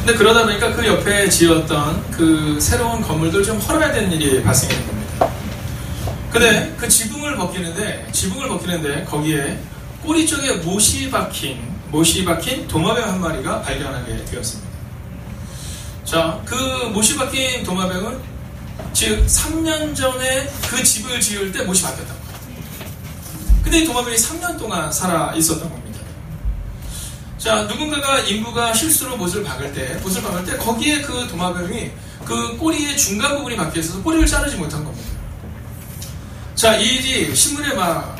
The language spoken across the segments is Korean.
근데 그러다 보니까 그 옆에 지었던 그 새로운 건물들 좀 헐어야 되는 일이 발생이 된 겁니다. 근데 그 지붕을 벗기는데 거기에 꼬리 쪽에 못이 박힌 도마뱀 한 마리가 발견하게 되었습니다. 자, 그 못이 박힌 도마뱀은 즉 3년 전에 그 집을 지을 때 못이 박혔던 거예요. 근데 이 도마뱀이 3년 동안 살아 있었던 겁니다. 자, 누군가가 인부가 실수로 못을 박을 때 거기에 그 도마뱀이 그 꼬리의 중간 부분이 박혀 있어서 꼬리를 자르지 못한 겁니다. 자, 이 일이 신문에 막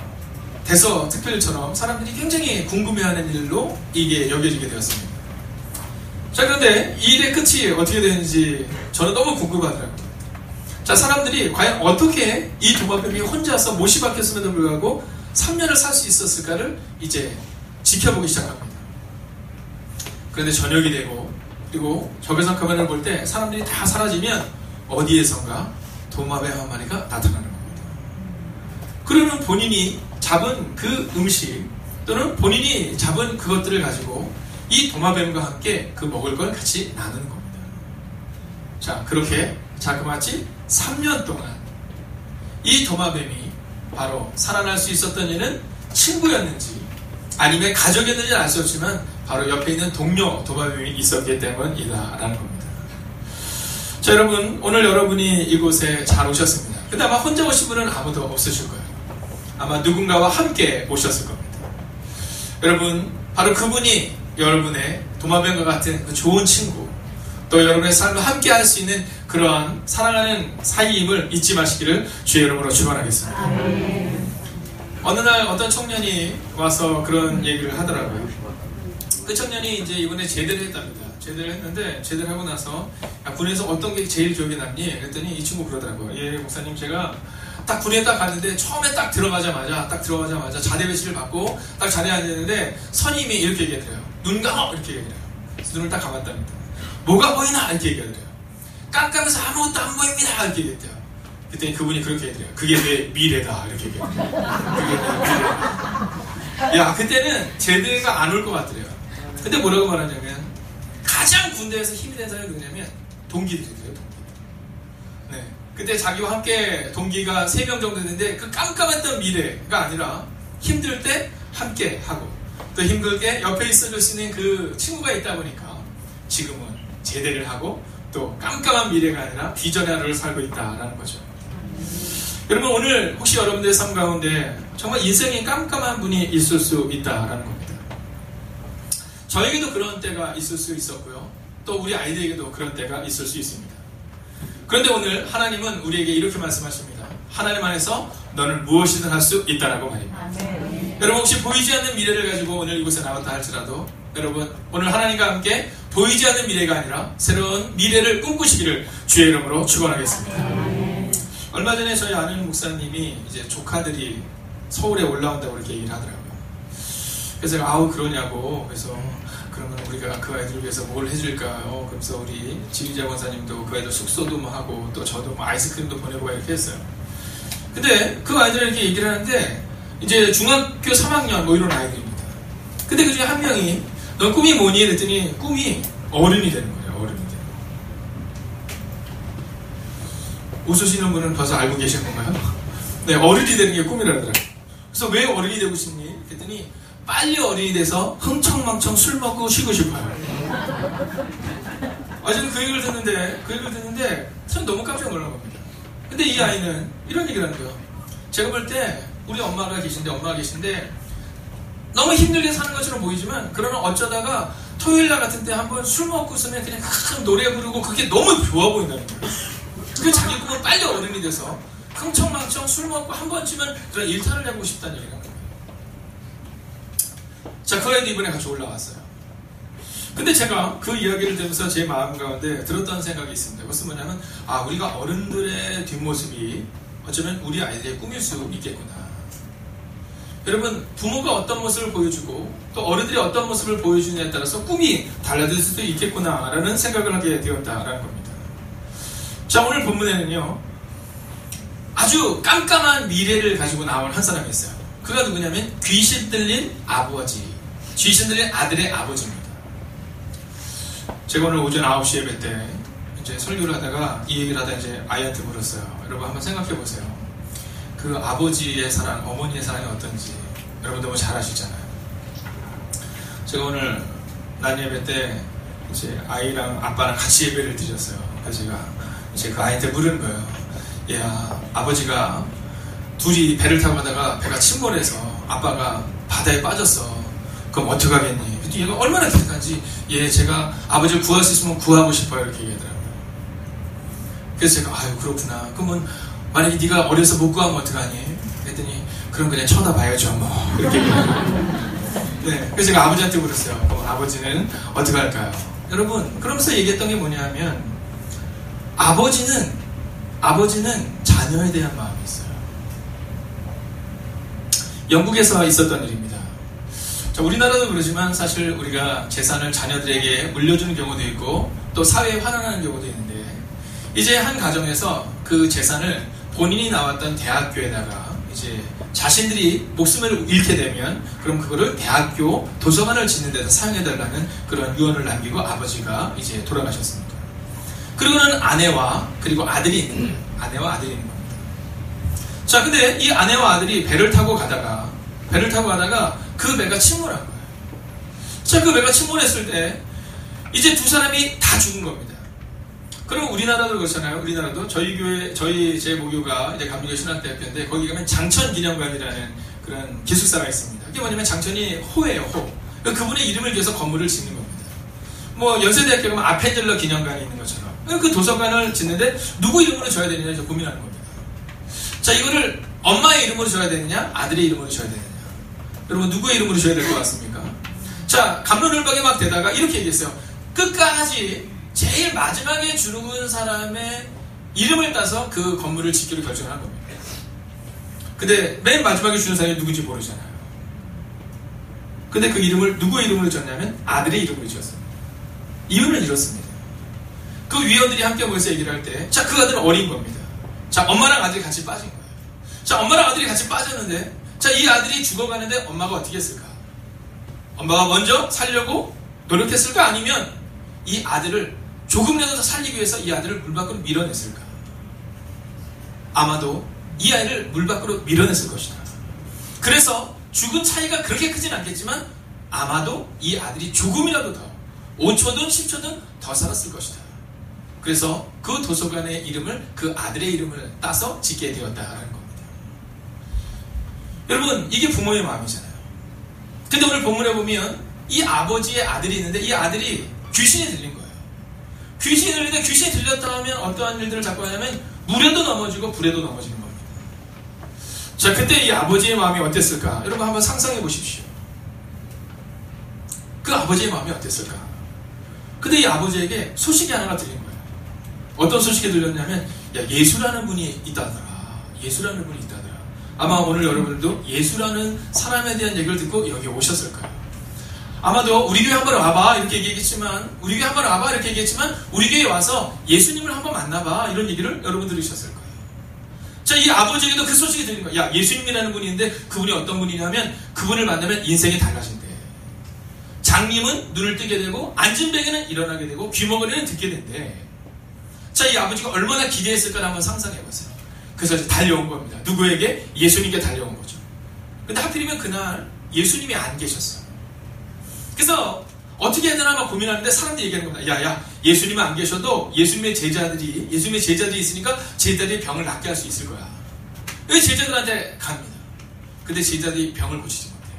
대서 특별처럼 사람들이 굉장히 궁금해하는 일로 이게 여겨지게 되었습니다. 자, 그런데 이 일의 끝이 어떻게 되는지 저는 너무 궁금하더라고요. 자, 사람들이 과연 어떻게 이 도마뱀이 혼자서 못이 박혔음에도 불구하고 3년을 살 수 있었을까를 이제 지켜보기 시작합니다. 그런데 저녁이 되고 그리고 적외선 카메라를 볼 때 사람들이 다 사라지면 어디에선가 도마뱀 한 마리가 나타나는 겁니다. 그러면 본인이 잡은 그 음식 또는 본인이 잡은 그것들을 가지고 이 도마뱀과 함께 그 먹을 걸 같이 나누는 겁니다. 자, 그렇게 자그마치 3년 동안 이 도마뱀이 바로 살아날 수 있었던 이는 친구였는지 아니면 가족이었는지는 알 수 없지만 바로 옆에 있는 동료 도마뱀이 있었기 때문이다라는 겁니다. 자, 여러분, 오늘 여러분이 이곳에 잘 오셨습니다. 근데 아마 혼자 오신 분은 아무도 없으실 거예요. 아마 누군가와 함께 오셨을 겁니다. 여러분, 바로 그분이 여러분의 도마뱀과 같은 그 좋은 친구, 또 여러분의 삶을 함께 할 수 있는 그러한 사랑하는 사이임을 잊지 마시기를 주의 이름으로 축원하겠습니다. 어느 날 어떤 청년이 와서 그런 얘기를 하더라고요. 그 청년이 이제 이번에 제대를 했답니다. 제대를 했는데 제대를 하고 나서 야, 군에서 어떤 게 제일 기억에 남니? 그랬더니 이 친구 그러더라고요. 예, 목사님, 제가 딱 군에 딱 갔는데 처음에 딱 들어가자마자 자대 배치를 받고 딱 자리에 앉았는데 선임이 이렇게 얘기하더래요. 눈 감아! 이렇게 얘기해요. 눈을 딱 감았답니다. 뭐가 보이나? 이렇게 얘기하더래요. 깜깜해서 아무것도 안 보입니다! 이렇게 얘기했대요. 그랬더니 그분이 그렇게 얘기해요. 그게 내 미래다. 이렇게 얘기해요. 그게 내 미래다. 야, 그때는 제대가 안 올 것 같더래요. 근데 뭐라고 말하냐면 가장 군대에서 힘이 된 사람이 누구냐면 동기들이에요. 동기들. 네. 그때 자기와 함께 동기가 3명 정도 됐는데 그 깜깜했던 미래가 아니라 힘들 때 함께 하고 또 힘들게 옆에 있어줄 수 있는 그 친구가 있다 보니까 지금은 제대를 하고 또 깜깜한 미래가 아니라 비전의 하루를 살고 있다라는 거죠. 여러분, 오늘 혹시 여러분들의 삶 가운데 정말 인생이 깜깜한 분이 있을 수 있다라는 겁니다. 저에게도 그런 때가 있을 수 있었고요. 또 우리 아이들에게도 그런 때가 있을 수 있습니다. 그런데 오늘 하나님은 우리에게 이렇게 말씀하십니다. 하나님 안에서 너는 무엇이든 할 수 있다라고 말입니다. 여러분, 혹시 보이지 않는 미래를 가지고 오늘 이곳에 나왔다 할지라도 여러분, 오늘 하나님과 함께 보이지 않는 미래가 아니라 새로운 미래를 꿈꾸시기를 주의 이름으로 축원하겠습니다. 얼마 전에 저희 아는 목사님이 이제 조카들이 서울에 올라온다고 이렇게 얘기를 하더라고요. 그래서 제가 아우 그러냐고. 그래서 그러면 우리가 그 아이들을 위해서 뭘 해줄까요? 그래서 우리 지휘자 권사님도 그 아이들 숙소도 뭐 하고 또 저도 뭐 아이스크림도 보내고 이렇게 했어요. 근데 그 아이들이 이렇게 얘기를 하는데 이제 중학교 3학년 뭐 이런 아이들입니다. 근데 그 중에 한 명이 넌 꿈이 뭐니? 그랬더니 꿈이 어른이 되는 거예요. 어른이 되는 거. 웃으시는 분은 벌써 알고 계신 건가요? 네, 어른이 되는 게 꿈이라더라고요. 그래서 왜 어른이 되고 싶니? 그랬더니 빨리 어른이 돼서 흥청망청 술 먹고 쉬고 싶어요. 저는 그 얘기를 듣는데 전 너무 깜짝 놀란 겁니다. 근데 이 아이는 이런 얘기를 하는 거예요. 제가 볼 때 우리 엄마가 계신데 너무 힘들게 사는 것처럼 보이지만 그러나 어쩌다가 토요일날 같은 때 한번 술 먹고 있으면 그냥 노래 부르고 그게 너무 좋아 보인다는 거예요. 그 자기 꿈은 빨리 어른이 돼서 흥청망청 술 먹고 한 번쯤은 그런 일탈을 해보고 싶다는 얘기를 한 거예요. 자, 그 아이도 이번에 같이 올라왔어요. 근데 제가 그 이야기를 들으면서 제 마음 가운데 들었던 생각이 있습니다. 그것은 뭐냐면 우리가 어른들의 뒷모습이 어쩌면 우리 아이들의 꿈일 수 있겠구나. 여러분, 부모가 어떤 모습을 보여주고 또 어른들이 어떤 모습을 보여주느냐에 따라서 꿈이 달라질 수도 있겠구나라는 생각을 하게 되었다라는 겁니다. 자, 오늘 본문에는요, 아주 깜깜한 미래를 가지고 나온 한 사람이 있어요. 그가 누구냐면 귀신 들린 아버지, 귀신 들린 아들의 아버지입니다. 제가 오늘 오전 9시 예배 때 이제 설교를 하다가 이 얘기를 하다 이제 아이한테 물었어요. 여러분 한번 생각해 보세요. 그 아버지의 사랑, 어머니의 사랑이 어떤지 여러분 너무 잘 아시잖아요. 제가 오늘 난 예배 때 이제 아이랑 아빠랑 같이 예배를 드렸어요. 그래서 제가 이제 그 아이한테 물은 거예요. 야, 아버지가 둘이 배를 타고 가다가 배가 침몰해서 아빠가 바다에 빠졌어. 그럼 어떡하겠니? 얘가 얼마나 기특한지, 제가 아버지를 구할 수 있으면 구하고 싶어요. 이렇게 얘기하더라고요. 그래서 제가, 아유, 그렇구나. 그러면 만약에 네가 어려서 못 구하면 어떡하니? 그랬더니, 그럼 그냥 쳐다봐야죠, 뭐. 이렇게 얘기하더라고요. 네. 그래서 제가 아버지한테 물었어요. 그럼 아버지는 어떻게 할까요? 여러분, 그러면서 얘기했던 게 뭐냐면, 아버지는 자녀에 대한 마음이 있어요. 영국에서 있었던 일입니다. 자, 우리나라도 그러지만 사실 우리가 재산을 자녀들에게 물려주는 경우도 있고 또 사회에 환원하는 경우도 있는데, 이제 한 가정에서 그 재산을 본인이 나왔던 대학교에다가 이제 자신들이 목숨을 잃게 되면 그럼 그거를 대학교 도서관을 짓는 데서 사용해달라는 그런 유언을 남기고 아버지가 이제 돌아가셨습니다. 그리고는 아내와 그리고 아들이 있는 거예요. 아내와 아들이 있는 겁니다. 자, 근데 이 아내와 아들이 배를 타고 가다가 그 배가 침몰한 거예요. 자, 그 배가 침몰했을 때 이제 두 사람이 다 죽은 겁니다. 그럼 우리나라도 그렇잖아요. 우리나라도 제 모교가 이제 감리교 신학대학교인데 거기 가면 장천기념관이라는 그런 기숙사가 있습니다. 그게 뭐냐면 장천이 호예요, 호. 그분의 이름을 위해서 건물을 짓는 겁니다. 뭐 연세대학교 가면 아펜젤러 기념관이 있는 것처럼 그 도서관을 짓는데 누구 이름으로 줘야 되느냐 이제 고민하는 겁니다. 자, 이거를 엄마의 이름으로 줘야 되느냐, 아들의 이름으로 줘야 되느냐. 여러분 누구의 이름으로 줘야 될 것 같습니까? 자, 갑론을박이 막 되다가 이렇게 얘기했어요. 끝까지 제일 마지막에 죽은 사람의 이름을 따서 그 건물을 짓기로 결정을 한 겁니다. 근데 맨 마지막에 죽은 사람이 누군지 모르잖아요. 근데 그 이름을 누구의 이름으로 졌냐면 아들의 이름으로 지었어요. 이유는 이렇습니다. 그 위원들이 함께 모여서 얘기를 할 때, 자, 그 아들은 어린 겁니다. 자, 엄마랑 아들이 같이 빠진 거예요. 자, 엄마랑 아들이 같이 빠졌는데, 자, 이 아들이 죽어가는데 엄마가 어떻게 했을까? 엄마가 먼저 살려고 노력했을까? 아니면 이 아들을 조금이라도 더 살리기 위해서 이 아들을 물 밖으로 밀어냈을까? 아마도 이 아이를 물 밖으로 밀어냈을 것이다. 그래서 죽은 차이가 그렇게 크진 않겠지만 아마도 이 아들이 조금이라도 더 5초든 10초든 더 살았을 것이다. 그래서 그 도서관의 이름을 그 아들의 이름을 따서 짓게 되었다라는 겁니다. 여러분, 이게 부모의 마음이잖아요. 근데 오늘 본문에 보면 이 아버지의 아들이 있는데 이 아들이 귀신이 들린 거예요. 귀신이 들리는데 귀신이 들렸다 하면 어떠한 일들을 자꾸 하냐면 물에도 넘어지고 불에도 넘어지는 겁니다. 자, 그때 이 아버지의 마음이 어땠을까? 여러분 한번 상상해 보십시오. 그 아버지의 마음이 어땠을까? 근데 이 아버지에게 소식이 하나가 들린 거예요. 어떤 소식이 들렸냐면, 야, 예수라는 분이 있다더라. 예수라는 분이 있다더라. 아마 오늘 여러분들도 예수라는 사람에 대한 얘기를 듣고 여기 오셨을 거예요. 아마도 우리 교회 한번 와봐 이렇게 얘기했지만, 우리 교회에 와서 예수님을 한번 만나봐 이런 얘기를 여러분 들으셨을 거예요. 자, 이 아버지에게도 그 소식이 들린 거예요. 야, 예수님이라는 분이 있는데 그분이 어떤 분이냐면 그분을 만나면 인생이 달라진대. 장님은 눈을 뜨게 되고 앉은 베개는 일어나게 되고 귀머거리는 듣게 된대. 자, 이 아버지가 얼마나 기대했을까 한번 상상해보세요. 그래서 이제 달려온 겁니다. 누구에게? 예수님께 달려온 거죠. 근데 하필이면 그날 예수님이 안 계셨어요. 그래서 어떻게 해야 되나 막 고민하는데 사람들이 얘기하는 겁니다. 야, 예수님은 안 계셔도 예수님의 제자들이 있으니까 제자들이 병을 낫게 할 수 있을 거야. 왜 제자들한테 갑니다. 근데 제자들이 병을 고치지 못해요.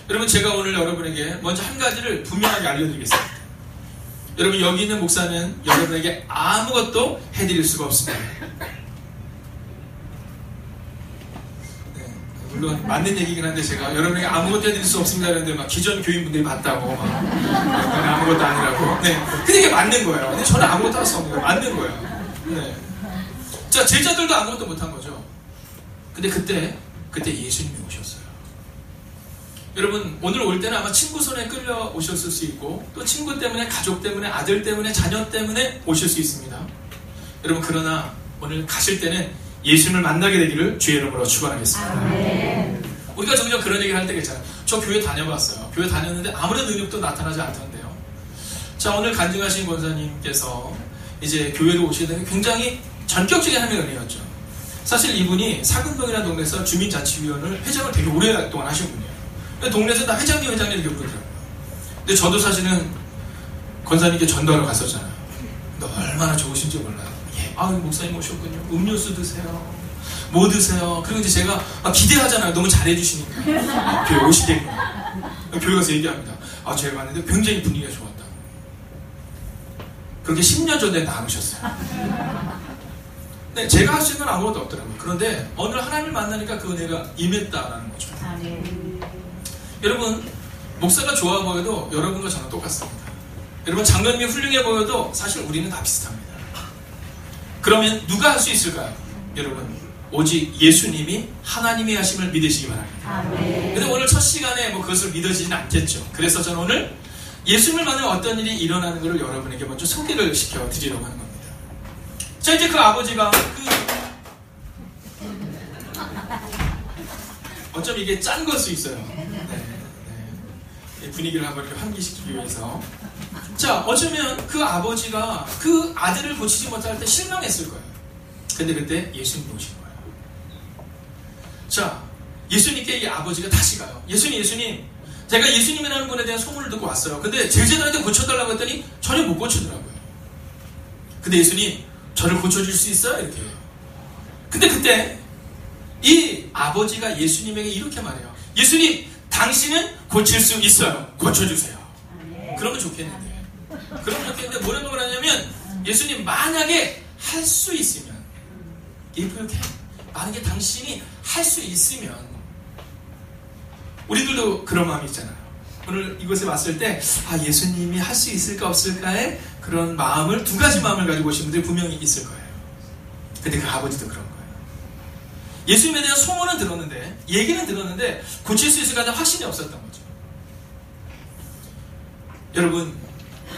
여러분, 제가 오늘 여러분에게 먼저 한 가지를 분명하게 알려드리겠습니다. 여러분, 여기 있는 목사는 여러분에게 아무것도 해드릴 수가 없습니다. 네, 물론 맞는 얘기긴 한데 제가 여러분에게 아무것도 해드릴 수 없습니다 그런데 막 기존 교인분들이 맞다고 막 아무것도 아니라고. 네, 근데 이게 맞는 거예요. 근데 저는 아무것도 할 수 없는 거예요. 맞는 거예요. 네. 자, 제자들도 아무것도 못한 거죠. 근데 그때 예수님이 오셨어요. 여러분, 오늘 올 때는 아마 친구 손에 끌려 오셨을 수 있고 또 친구 때문에, 가족 때문에, 아들 때문에, 자녀 때문에 오실 수 있습니다. 여러분, 그러나 오늘 가실 때는 예수님을 만나게 되기를 주의 이름으로 축원하겠습니다. 아멘. 우리가 종종 그런 얘기를 할 때가 있잖아요. 저 교회 다녀봤어요. 교회 다녔는데 아무런 능력도 나타나지 않던데요. 자, 오늘 간증하신 권사님께서 이제 교회로 오시더니 굉장히 전격적인 하나님의 은혜였죠. 사실 이분이 사근동이라는 동네에서 주민자치위원을 회장을 되게 오랫동안 하신 분이에요. 동네에서 다 회장님 이렇게 부르더라고요. 근데 저도 사실은 권사님께 전도하러 갔었잖아요. 근데 얼마나 좋으신지 몰라요. 예, 아유 목사님 오셨군요. 음료수 드세요. 뭐 드세요. 그리고 이제 제가 기대하잖아요. 너무 잘해주시니까. 교회 오시겠구나. 교회 가서 얘기합니다. 제가 갔는데 굉장히 분위기가 좋았다. 그렇게 10년 전에 나누셨어요. 네, 제가 할 수 있는 건 아무것도 없더라고요. 그런데 어느 하나님을 만나니까 그 은혜가 임했다라는 거죠. 여러분, 목사가 좋아 보여도 여러분과 저는 똑같습니다. 여러분, 장로님이 훌륭해 보여도 사실 우리는 다 비슷합니다. 그러면 누가 할 수 있을까요? 여러분, 오직 예수님이 하나님의 하심을 믿으시기 바랍니다. 근데 오늘 첫 시간에 그것을 믿어지진 않겠죠. 그래서 저는 오늘 예수님을 만나면 어떤 일이 일어나는 것을 여러분에게 먼저 소개를 시켜드리려고 하는 겁니다. 자, 이제 그 아버지가 어쩜 이게 짠 걸 수 있어요. 분위기를 한번 이렇게 환기시키기 위해서. 자, 어쩌면 그 아버지가 그 아들을 고치지 못할 때 실망했을 거예요. 근데 그때 예수님이 오신 거예요. 자, 예수님께 이 아버지가 다시 가요. 예수님, 제가 예수님이라는 분에 대한 소문을 듣고 왔어요. 근데 제자들한테 고쳐달라고 했더니 전혀 못 고치더라고요. 근데 예수님, 저를 고쳐줄 수 있어요? 이렇게 해요. 근데 그때 이 아버지가 예수님에게 이렇게 말해요. 예수님, 당신은 고칠 수 있어요. 고쳐주세요. 그러면 좋겠는데. 뭐라고 말하냐면, 예수님, 만약에 할 수 있으면, 이렇게 만약에 당신이 할 수 있으면, 우리들도 그런 마음이 있잖아요. 오늘 이곳에 왔을 때 예수님이 할 수 있을까 없을까의 그런 마음을, 두 가지 마음을 가지고 오신 분들이 분명히 있을 거예요. 근데 그 아버지도 그런 거예요. 예수님에 대한 소문은 들었는데, 얘기는 들었는데 고칠 수 있을까 하는 확신이 없었던 거죠. 여러분,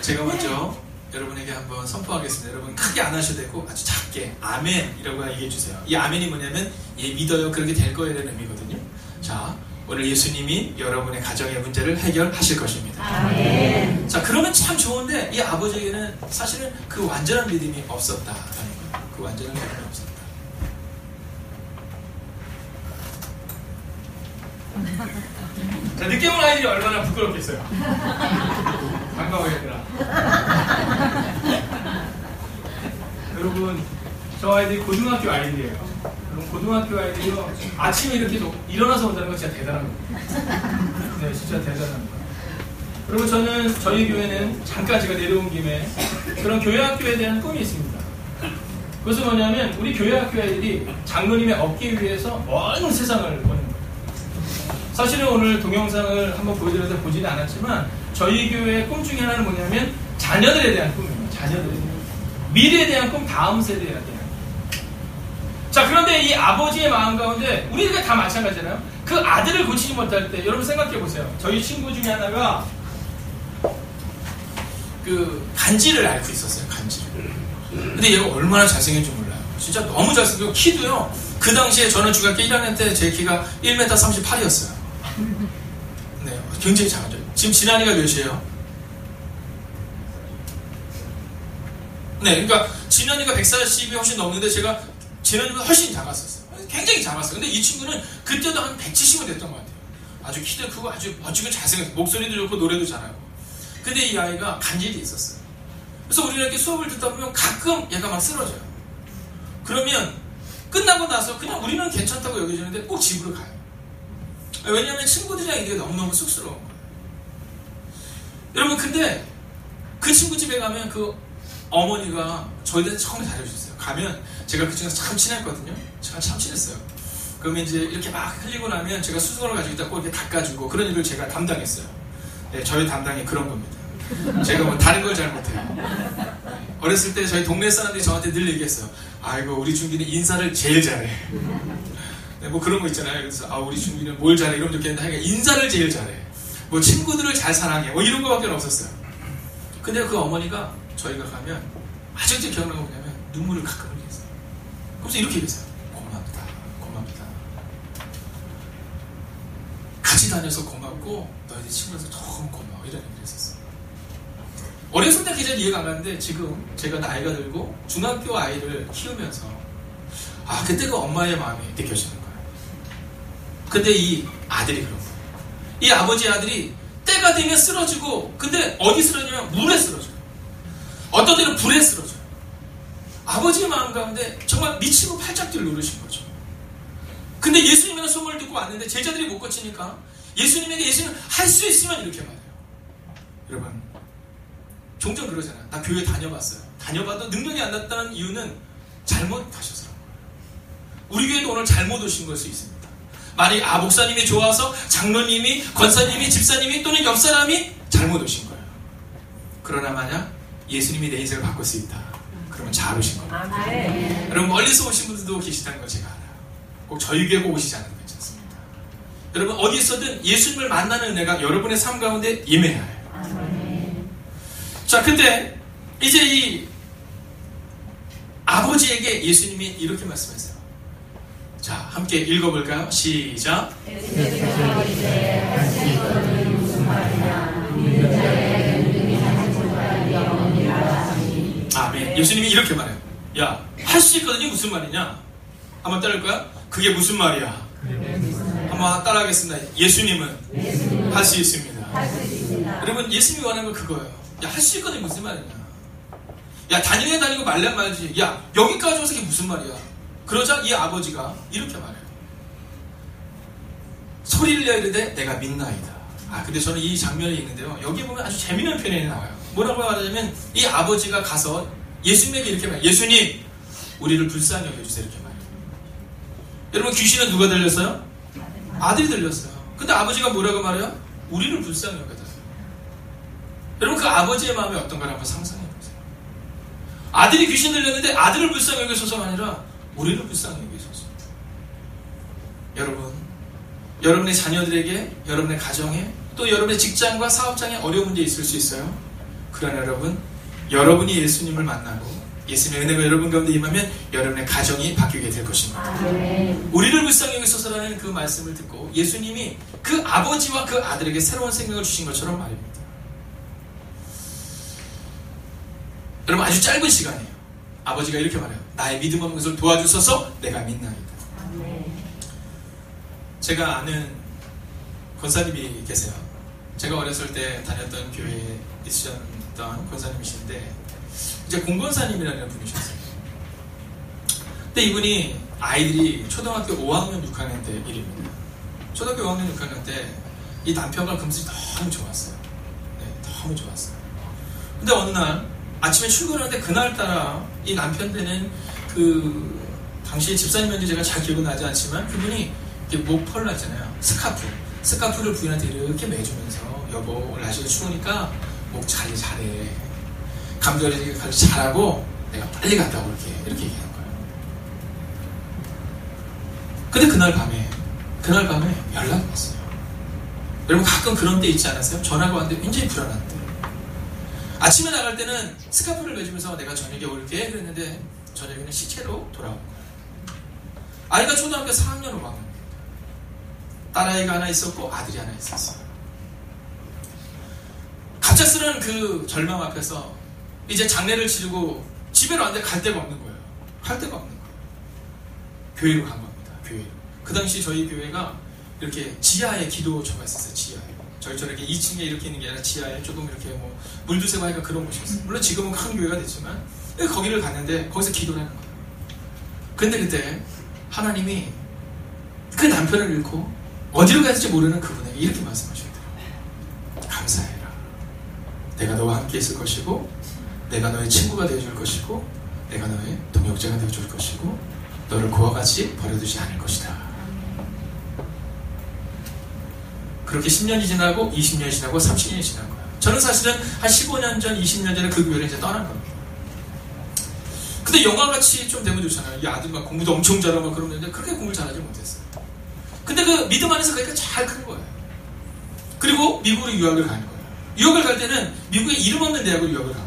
제가 먼저 여러분에게 한번 선포하겠습니다. 여러분 크게 안 하셔도 되고 아주 작게 아멘이라고 얘기해 주세요. 이 아멘이 뭐냐면 믿어요, 그렇게 될 거에 대한 의미거든요. 자, 오늘 예수님이 여러분의 가정의 문제를 해결하실 것입니다. 아멘. 자, 그러면 참 좋은데 이 아버지에게는 사실은 그 완전한 믿음이 없었다라는 거예요. 그 완전한 믿음이 없었다. 자, 늦게 온 아이들이 얼마나 부끄럽겠어요. 반가워했더라. 여러분, 저 아이들이 고등학교 아이들이에요. 그럼 고등학교 아이들이요, 아침에 이렇게 일어나서 온다는 건 진짜 대단한 거예요. 네, 진짜 대단한 거예요. 그리고 저희 교회는 잠깐 제가 내려온 김에 그런 교회학교에 대한 꿈이 있습니다. 그것은 뭐냐면, 우리 교회학교 아이들이 장로님의 어깨 위에서 먼 세상을 보는 거예요. 사실은 오늘 동영상을 한번 보여드려서 보지는 않았지만, 저희 교회의 꿈 중에 하나는 뭐냐면, 자녀들에 대한 꿈이에요. 자녀들에 대한. 미래에 대한 꿈, 다음 세대에 대한. 자, 그런데 이 아버지의 마음 가운데 우리가 다 마찬가지잖아요. 그 아들을 고치지 못할 때 여러분 생각해 보세요. 저희 친구 중에 하나가 그 간지를 앓고 있었어요. 간지를. 근데 얘가 얼마나 잘생긴지 몰라요. 진짜 너무 잘생기고 키도요. 그 당시에 저는 중학교 1학년 때 제 키가 1m 38이었어요. 네, 굉장히 작아져. 지금 진한이가 몇이에요? 네, 그러니까 진한이가 140이 훨씬 넘는데 제가 진한이보다 훨씬 작았었어요. 굉장히 작았어요. 근데 이 친구는 그때도 한 170은 됐던 것 같아요. 아주 키도 크고 아주 멋지고 잘생겼어요. 목소리도 좋고 노래도 잘하고. 근데 이 아이가 간질이 있었어요. 그래서 우리가 이렇게 수업을 듣다 보면 가끔 얘가 막 쓰러져요. 그러면 끝나고 나서 그냥 우리는 괜찮다고 여겨지는데 꼭 집으로 가요. 왜냐하면 친구들이랑 이게 너무너무 쑥스러운 거예요. 여러분, 근데 그 친구 집에 가면 그 어머니가 저희한테 처음에 잘해주셨어요. 가면 제가 그 친구랑 참 친했거든요. 제가 참 친했어요. 그러면 이제 이렇게 막 흘리고 나면 제가 수건을 가지고 있다 꼭 이렇게 닦아주고 그런 일을 제가 담당했어요. 네, 저희 담당이 그런 겁니다. 제가 뭐 다른 걸 잘 못해요. 어렸을 때 저희 동네 사람들이 저한테 늘 얘기했어요. 아이고, 우리 준기는 인사를 제일 잘해. 네, 뭐 그런 거 있잖아요. 그래서 우리 준기는 뭘 잘해 이러면 좋겠는데 인사를 제일 잘해. 뭐 친구들을 잘 사랑해. 뭐 이런 거밖에 없었어요. 근데 그 어머니가 저희가 가면 아직도 기억나는 거 뭐냐면 눈물을 가끔 흘렸어요. 그래서 이렇게 얘기했어요. 고맙다. 고맙다. 같이 다녀서 고맙고 너희들 친구라서 너무 고마워. 이런 얘기를 했었어요. 어렸을 때 그전 이해가 안 가는데 지금 제가 나이가 들고 중학교 아이를 키우면서 그때 그 엄마의 마음이 느껴지는 거예요. 근데 이 아들이 그런 거예요. 이 아버지 아들이 때가 되면 쓰러지고, 근데 어디 쓰러지냐면 물에 쓰러져요. 어떤 데는 불에 쓰러져요. 아버지의 마음 가운데 정말 미치고 팔짝들 누르신 거죠. 근데 예수님의 소문을 듣고 왔는데 제자들이 못 고치니까 예수님에게 예수님 할 수 있으면 이렇게 말해요. 여러분, 종종 그러잖아요. 나 교회 다녀봤어요. 다녀봐도 능력이 안 났다는 이유는 잘못 가셔서 그런 거예요. 우리 교회도 오늘 잘못 오신 걸 수 있습니다. 만약 목사님이 좋아서 장로님이, 권사님이, 집사님이 또는 옆 사람이 잘못 오신 거예요. 그러나 만약 예수님이 내 인생을 바꿀 수 있다, 그러면 잘 오신 겁니다. 여러분, 멀리서 오신 분들도 계시다는 걸 제가 알아요. 꼭 저희 교회 꼭 오시지 않아도 괜찮습니다. 여러분, 어디 있어든 예수님을 만나는 은혜가 여러분의 삶 가운데 임해야 해요. 자, 근데 이제 이 아버지에게 예수님이 이렇게 말씀하세요. 자, 함께 읽어볼까요? 시작. 아멘. 예수님이 이렇게 말해요. 야, 할 수 있거든요. 무슨 말이냐? 한번 따라할까요? 그게 무슨 말이야? 한번 따라하겠습니다. 예수님은 할 수 있습니다. 여러분, 예수님이 원하는 건 그거예요. 야, 할 수 있거든요. 무슨 말이냐? 야, 다니면 다니고 말란 말이지. 야, 여기까지 와서 이게 무슨 말이야? 그러자 이 아버지가 이렇게 말해요. 소리를 내어 이르되 내가 믿나이다. 근데 저는 이 장면이 있는데요. 여기 보면 아주 재미있는 표현이 나와요. 뭐라고 말하냐면 이 아버지가 가서 예수님에게 이렇게 말해요. 예수님, 우리를 불쌍히 여겨주세요. 이렇게 말해요. 여러분, 귀신은 누가 들렸어요? 아들이 들렸어요. 근데 아버지가 뭐라고 말해요? 우리를 불쌍히 여겨주세요. 여러분, 그 아버지의 마음이 어떤가 한번 상상해 보세요. 아들이 귀신 들렸는데 아들을 불쌍히 여겨서가 아니라 우리를 불쌍히 여기소서. 여러분, 여러분의 자녀들에게, 여러분의 가정에, 또 여러분의 직장과 사업장에 어려운 문제 있을 수 있어요. 그러나 여러분, 여러분이 예수님을 만나고 예수님의 은혜가 여러분 가운데 임하면 여러분의 가정이 바뀌게 될 것입니다. 우리를 불쌍히 여기소서라는 그 말씀을 듣고 예수님이 그 아버지와 그 아들에게 새로운 생명을 주신 것처럼 말입니다. 여러분, 아주 짧은 시간이에요. 아버지가 이렇게 말해요. 나의 믿음 없는 것을 도와주소서. 내가 믿나이다. 제가 아는 권사님이 계세요. 제가 어렸을 때 다녔던 교회에 있으셨던 권사님이신데 이제 공권사님이라는 분이셨어요. 근데 이분이 아이들이 초등학교 5학년 6학년 때 일입니다. 초등학교 5학년 6학년 때 이 남편과 금슬이 너무 좋았어요. 네, 너무 좋았어요. 근데 어느 날 아침에 출근하는데 그날따라 이 남편 되는 그 당시 집사님인지 제가 잘 기억은 나지 않지만 그분이 목펄라 있잖아요. 스카프를 부인한테 이렇게 매주면서 여보 날씨가 추우니까 목 관리 잘해. 감기 관리 잘하고 내가 빨리 갔다 올게. 이렇게 얘기하는 거예요. 근데 그날 밤에 연락이 왔어요. 여러분, 가끔 그런 때 있지 않았어요? 전화가 왔는데 굉장히 불안한데 아침에 나갈 때는 스카프를 매주면서 내가 저녁에 올게 그랬는데 저녁에는 시체로 돌아온 거예요. 아이가 초등학교 4학년 5학년, 딸아이가 하나 있었고 아들이 하나 있었어요. 갑작스런 그 절망 앞에서 이제 장례를 치르고 집에로 왔는데 갈 데가 없는 거예요. 갈 데가 없는 거예요. 교회로 간 겁니다. 교회로. 그 당시 저희 교회가 이렇게 지하에 기도처가 있었어요. 지하에. 저희처럼 이렇게 2층에 이렇게 있는 게 아니라 지하에 조금 이렇게 뭐 물도 새고 하니까 그런 곳이었어요. 물론 지금은 큰 교회가 됐지만 거기를 갔는데 거기서 기도를 하는 거예요. 근데 그때 하나님이 그 남편을 잃고 어디로 갔을지 모르는 그분에게 이렇게 말씀하셨더라고요. 감사해라. 내가 너와 함께 있을 것이고 내가 너의 친구가 되어줄 것이고 내가 너의 동역자가 되어줄 것이고 너를 그와 같이 버려두지 않을 것이다. 그렇게 10년이 지나고 20년이 지나고 30년이 지난 거예요. 저는 사실은 한 15년 전, 20년 전에 그 교회를 이제 떠난 겁니다. 근데 영화같이 좀 되면 좋잖아요. 이 아들 막 공부도 엄청 잘하고 막 그러는데 그렇게 공부를 잘하지 못했어요. 근데 그 믿음 안에서 그러니까 잘 큰 거예요. 그리고 미국으로 유학을 가는 거예요. 유학을 갈 때는 미국에 이름 없는 대학으로 유학을 간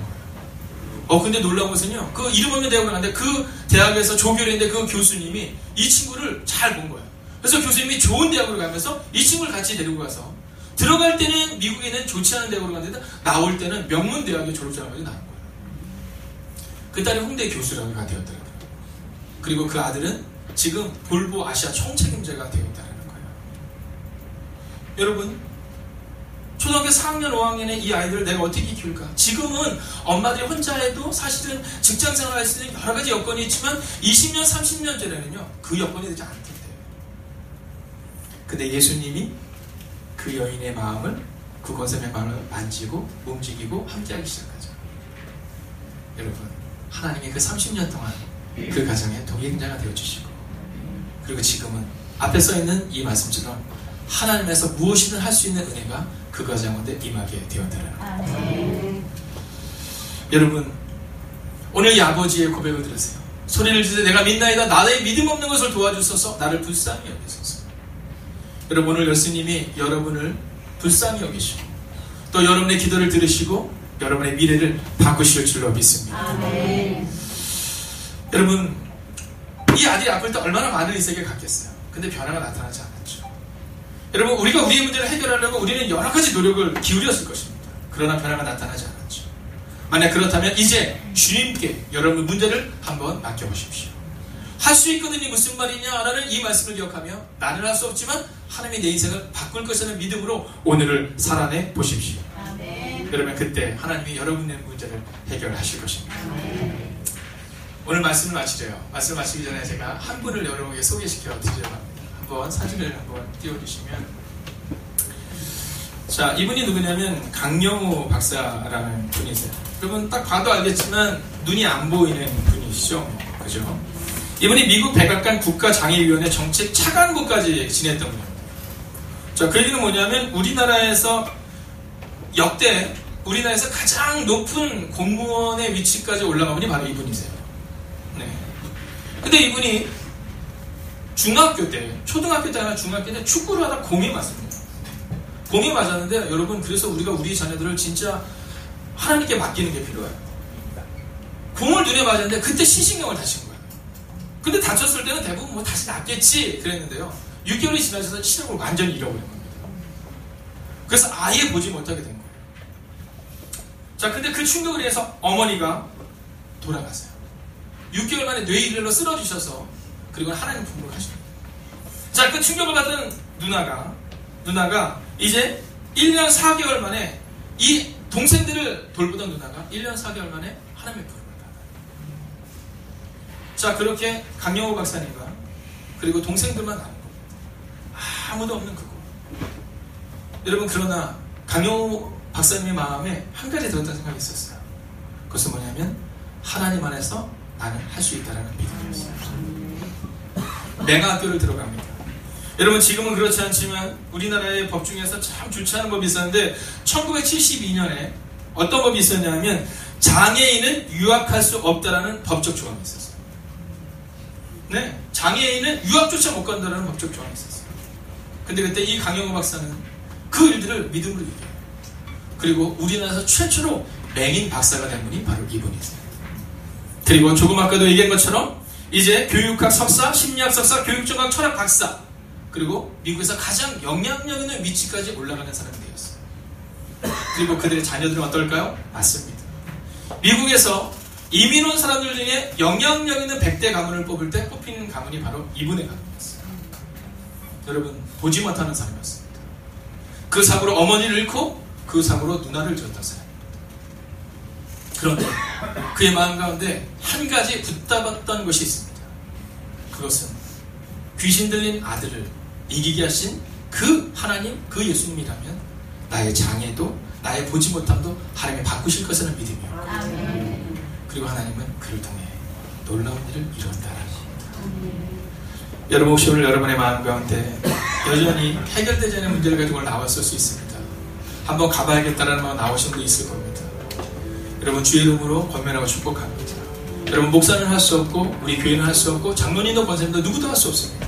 거예요. 근데 놀라운 것은요. 그 이름 없는 대학을 갔는데 그 대학에서 조교인데 그 교수님이 이 친구를 잘 본 거예요. 그래서 교수님이 좋은 대학으로 가면서 이 친구를 같이 데리고 가서 들어갈 때는 미국에는 좋지 않은 대학으로 갔는데 나올 때는 명문대학의 졸업장을 나온 거예요. 그 딸이 홍대 교수라고 되었더라고요. 그리고 그 아들은 지금 볼보 아시아 총책임자가 되었다는 거예요. 여러분, 초등학교 4학년, 5학년에 이 아이들을 내가 어떻게 키울까? 지금은 엄마들이 혼자 해도 사실은 직장생활 할 수 있는 여러 가지 여건이 있지만 20년, 30년 전에는요, 그 여건이 되지 않을 텐데. 근데 예수님이 그 여인의 마음을, 그 권사님의 마음을 만지고 움직이고 함께하기 시작하죠. 여러분, 하나님이 그 30년 동안 그 가정의 동행자가 되어주시고, 그리고 지금은 앞에 써있는 이 말씀처럼 하나님에서 무엇이든 할 수 있는 은혜가 그 가정한테 임하게 되었다는 거예요. 여러분, 오늘 이 아버지의 고백을 들으세요. 소리를 지르되 내가 믿나이다. 나의 믿음 없는 것을 도와주소서. 나를 불쌍히 여기소서. 여러분, 오늘 예수님이 여러분을 불쌍히 여기시고 또 여러분의 기도를 들으시고 여러분의 미래를 바꾸실 줄로 믿습니다. 아멘. 여러분, 이 아들이 아플 때 얼마나 많은 인생을 갖겠어요. 근데 변화가 나타나지 않았죠. 여러분, 우리가 우리의 문제를 해결하려고 우리는 여러 가지 노력을 기울였을 것입니다. 그러나 변화가 나타나지 않았죠. 만약 그렇다면 이제 주님께 여러분 문제를 한번 맡겨보십시오. 할 수 있거든요. 무슨 말이냐? 라는 이 말씀을 기억하며 나는 할 수 없지만 하나님이 내 인생을 바꿀 것이라는 믿음으로 오늘을 살아내 보십시오. 아멘. 그러면 그때 하나님이 여러분의 문제를 해결하실 것입니다. 아멘. 오늘 말씀을 마치려요. 말씀을 마치기 전에 제가 한 분을 여러분에게 소개시켜 드리려고 합니다. 한번 사진을 한번 띄워주시면, 자, 이분이 누구냐면 강영우 박사라는 분이세요. 여러분 딱 봐도 알겠지만 눈이 안 보이는 분이시죠, 그죠? 이분이 미국 백악관 국가장애위원회 정책 차관부까지 지냈던 분입니다. 자, 그 얘기는 뭐냐면 우리나라에서 역대 우리나라에서 가장 높은 공무원의 위치까지 올라간 분이 바로 이분이세요. 네. 근데 이분이 중학교 때, 초등학교 때 아니라 중학교 때 축구를 하다 공이 맞습니다. 공이 맞았는데 여러분, 그래서 우리가 우리 자녀들을 진짜 하나님께 맡기는 게 필요해요. 공을 눈에 맞았는데 그때 시신경을 다친 거예요. 근데 다쳤을 때는 대부분 뭐 다시 낫겠지 그랬는데요. 6개월이 지나셔서 시력을 완전히 잃어버린 겁니다. 그래서 아예 보지 못하게 된 거예요. 자, 근데 그 충격을 인해서 어머니가 돌아갔어요. 6개월 만에 뇌일혈로 쓰러지셔서 그리고 하나님 품으로 가시는 거예요. 자, 그 충격을 받은 누나가 이제 1년 4개월 만에 이 동생들을 돌보던 누나가 1년 4개월 만에 하나님의 부름을 받아요. 자, 그렇게 강영호 박사님과 그리고 동생들만 남은 겁니다. 아무도 없는 그곳. 여러분, 그러나 강영호 박사님의 마음에 한 가지 들었던 생각이 있었어요. 그것은 뭐냐면 하나님 안에서 나는 할 수 있다는 믿음이었어요. 맹학교를 들어갑니다. 여러분, 지금은 그렇지 않지만 우리나라의 법 중에서 참 좋지 않은 법이 있었는데 1972년에 어떤 법이 있었냐면 장애인은 유학할 수 없다라는 법적 조항이 있었어요. 네, 장애인은 유학조차 못 간다라는 법적 조항이 있었어요. 근데 그때 이 강영호 박사는 그 일들을 믿음으로 이겨요. 그리고 우리나라에서 최초로 맹인 박사가 된 분이 바로 이분이세요. 그리고 조금 아까도 얘기한 것처럼 이제 교육학 석사, 심리학 석사, 교육정학 철학 박사, 그리고 미국에서 가장 영향력 있는 위치까지 올라가는 사람이 되었어요. 그리고 그들의 자녀들은 어떨까요? 맞습니다. 미국에서 이민 온 사람들 중에 영향력 있는 100대 가문을 뽑을 때 뽑히는 가문이 바로 이분의 가문이었어요. 여러분, 보지 못하는 사람이었습니다. 그 사고로 어머니를 잃고 그 사고로 누나를 잃었던 사람입니다. 그런데 그의 마음 가운데 한 가지 붙잡았던 것이 있습니다. 그것은 귀신 들린 아들을 이기게 하신 그 하나님, 그 예수님이라면 나의 장애도, 나의 보지 못함도 하나님이 바꾸실 것이라는 믿음이에요. 그리고 하나님은 그를 통해 놀라운 일을 이루었다라는 겁니다. 여러분, 혹시 오늘 여러분의 마음 가운데 여전히 해결되지 않은 문제를 가지고 나왔을 수 있습니다. 한번 가봐야겠다라는 마음 나오신 분이 있을 겁니다. 여러분, 주의 이름으로 권면하고 축복합니다. 여러분, 목사는 할 수 없고 우리 교회는 할 수 없고 장로님도 권사님도 누구도 할 수 없습니다.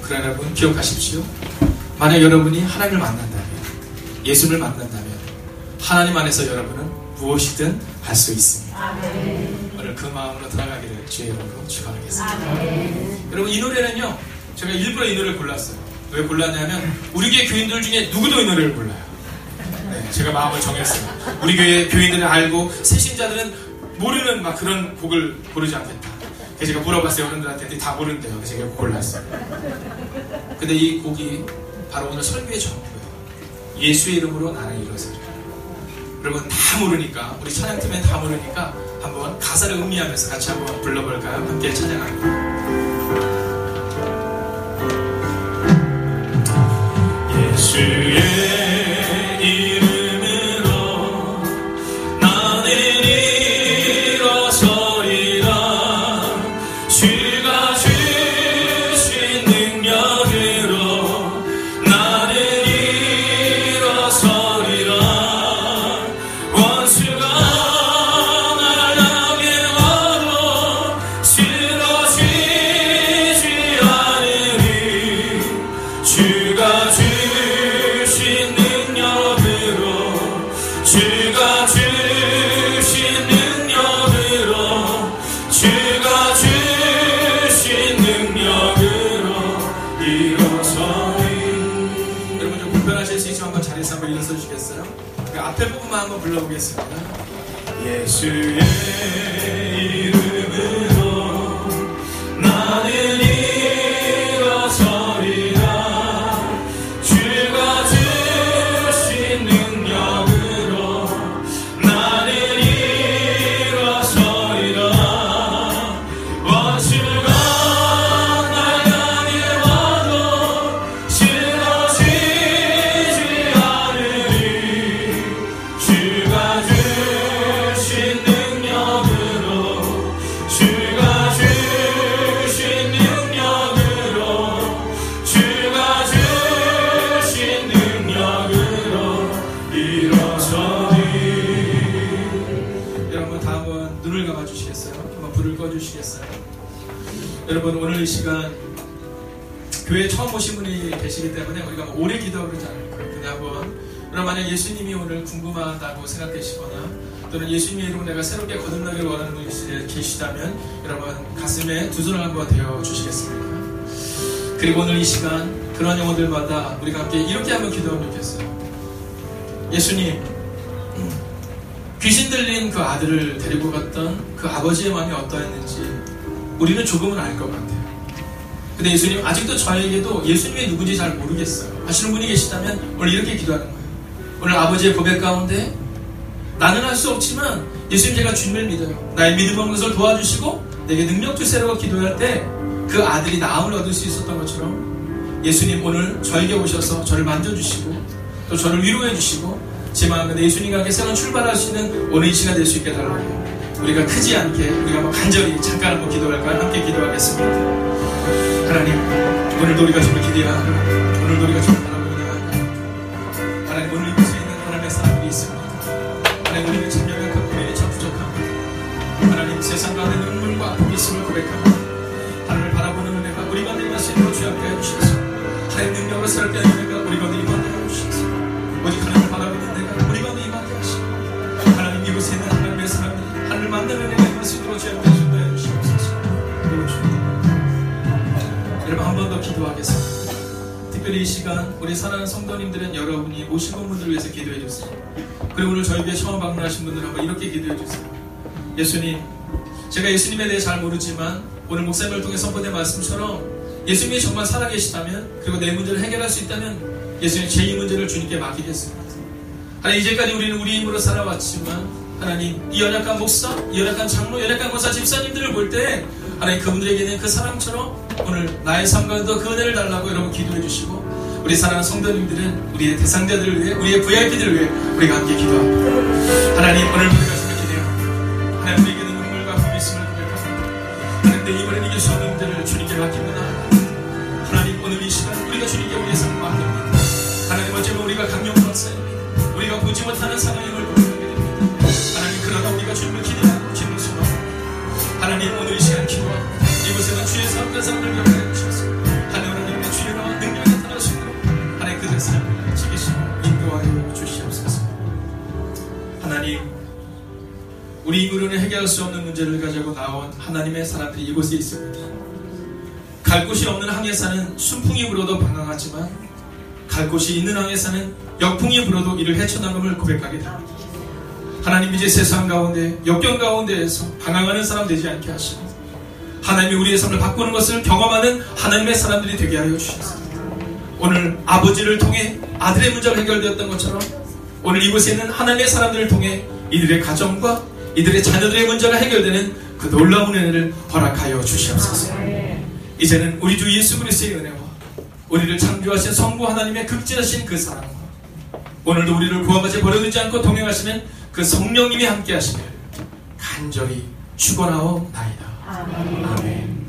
그러나 여러분, 기억하십시오. 만약 여러분이 하나님을 만난다면, 예수를 만난다면 하나님 안에서 여러분은 무엇이든 할 수 있습니다. 아멘. 오늘 그 마음으로 들어가기를 주의 이름으로 축원하겠습니다. 아멘. 여러분, 이 노래는요, 제가 일부러 이 노래를 골랐어요. 왜 골랐냐면 우리 교회 교인들 중에 누구도 이 노래를 몰라요. 네, 제가 마음을 정했어요. 우리 교회 교인들은 알고 새신자들은 모르는 막 그런 곡을 고르지 않겠다. 그래서 제가 물어봤어요. 어른들한테 다 모른대요. 그래서 제가 골랐어요. 근데 이 곡이 바로 오늘 설교의 전부예요. 예수의 이름으로 나는 일어서리라. 여러분 다 모르니까, 우리 찬양팀엔 다 모르니까 한번 가사를 음미하면서 같이 한번 불러볼까요? 함께 찬양합니다. 예수의 이름으로 나는 일어서리라. 주가 주신 능력으로 나는 일어서리라. 원수가 날 향해 와도 쓰러지지 않으리. 주가 주신 능력으로, 주가 주신 능력으로, 주가 주신 능력으로 일어서리. 여러분 좀 불편하실 수 있지만 한번 자리에서 한번 일어서 주시겠어요? 그 앞에 부분만 한번 불러보겠습니다. 예수의 이름으로 나는 일어서리라. 주가 주신 능력으로 나는 일어서리라. 원수가 날 향해 와도 쓰러지지 않으리. 주가 주신 능력으로, 주가 주신 능력으로, 주가 주신 능력으로 일어서리. 여러분 다 한번 눈을 감아주시겠어요? 한번 불을 꺼주시겠어요? 여러분 오늘 이 시간 교회에 처음 오신 분이 계시기 때문에 우리가 뭐 오래 기도하고 그러지 않을 거예요. 근데 한번, 여러분 만약 예수님이 오늘 궁금하다고 생각되시거나 또는 예수님의 이름으로 내가 새롭게 거듭나기를 원하는 분이 계시다면 여러분 가슴에 두 손을 한번 대어 주시겠습니까? 그리고 오늘 이 시간 그런 영혼들마다 우리가 함께 이렇게 한번 기도하면 좋겠어요. 예수님, 귀신 들린 그 아들을 데리고 갔던 그 아버지의 마음이 어떠했는지 우리는 조금은 알 것 같아요. 근데 예수님, 아직도 저에게도 예수님이 누군지 잘 모르겠어요 하시는 분이 계시다면 오늘 이렇게 기도하는 거예요. 오늘 아버지의 고백 가운데 나는 할 수 없지만 예수님, 제가 주님을 믿어요. 나의 믿음 없는 것을 도와주시고 내게 능력 주세요라고 기도할 때 그 아들이 나음을 얻을 수 있었던 것처럼 예수님 오늘 저에게 오셔서 저를 만져주시고 또 저를 위로해 주시고 제 마음에 예수님과 함께 새로운 출발할 수 있는 오늘 이 시간 될 수 있게 달라고, 우리가 크지 않게 우리가 한번 간절히 잠깐 한번 기도할까요? 함께 기도하겠습니다. 하나님, 오늘도 우리가 주를 기대하고 오늘도 우리가 주를 바라보냐. 하나님, 오늘 이곳에 있는 하나님의 사람들이 있습니다. 하나님, 우리는 참 연약하고 우리는 참 부족합니다. 하나님, 세상 가운데 눈물과 아픔이 있음을 고백합니다. 하나님을 바라보는 은혜가 우리 가운데 임할 수 있도록 주여 함께 해주셔서 하나님 능력으로 새롭게 하는 은혜가 우리 가운데 임하게 해주셔서 오직 하나님을 바라보는 은혜가 우리 가운데 임하게 하시고 하나님, 이곳에 있는 하나님의 사람들이 하나님을 만나는 은혜가 임할 수 있도록 주여 함께 해주시옵소서. 여러분 한 번 더 기도하겠습니다. 특별히 이 시간 우리 사랑하는 성도님들은 여러분이 오신 분들을 위해서 기도해 주세요. 그리고 오늘 저희 교회 처음 방문하신 분들은 한번 이렇게 기도해 주세요. 예수님, 제가 예수님에 대해 잘 모르지만 오늘 목사님을 통해 선포된 말씀처럼 예수님이 정말 살아계시다면, 그리고 내 문제를 해결할 수 있다면 예수님, 제 이 문제를 주님께 맡기겠습니다. 하나님, 이제까지 우리는 우리 힘으로 살아왔지만 하나님, 이 연약한 목사, 이 연약한 장로, 연약한 권사, 집사님들을 볼 때 하나님, 그분들에게는 그 사람처럼 오늘 나의 삶 가운데 그 은혜를 달라고 여러분 기도해 주시고, 우리 사랑하는 성도님들은 우리의 대상자들을 위해, 우리의 VIP들을 위해 우리가 함께 기도합니다. 하나님, 오늘 우리가 주를 기대합니다. 하나님, 우리에게는 눈물과 흠이 있음을 고백합니다. 하나님, 내 이번에 이길 수 없는 문제를 주님께 맡깁니다. 하나님, 오늘 이 시간 우리가 주님께 우리의 삶을 맡깁니다. 하나님, 어쩌면 우리가 강력한 박사입니다. 우리가 보지 못하는 상황임을 고백하게 됩니다. 하나님, 그러나 우리가 주님을 기대하고 주님을 소망합니다. 하나님, 오늘 이 시간 기도하고 이곳에는 주의 사람들 경험해 주셔서 하나님의 주의와 능력이 나타나시도록 하나님 그들의 삶을 지키시고 인도하여 주시옵소서. 하나님, 우리 힘으로는 해결할 수 없는 문제를 가지고 나온 하나님의 사람들이 이곳에 있습니다. 갈 곳이 없는 항해사는 순풍이 불어도 방황하지만 갈 곳이 있는 항해사는 역풍이 불어도 이를 헤쳐나감을 고백하게 됩니다. 하나님 이제 세상 가운데 역경 가운데에서 방황하는 사람 되지 않게 하시고 하나님이 우리의 삶을 바꾸는 것을 경험하는 하나님의 사람들이 되게 하여 주셨습니다. 오늘 아버지를 통해 아들의 문제가 해결되었던 것처럼 오늘 이곳에 있는 하나님의 사람들을 통해 이들의 가정과 이들의 자녀들의 문제가 해결되는 그 놀라운 은혜를 허락하여 주시옵소서. 이제는 우리 주 예수 그리스도의 은혜와 우리를 창조하신 성부 하나님의 극진하신 그 사랑과 오늘도 우리를 구원까지 버려두지 않고 동행하시는 그 성령님이 함께 하시길 간절히 축원하옵나이다. 아멘.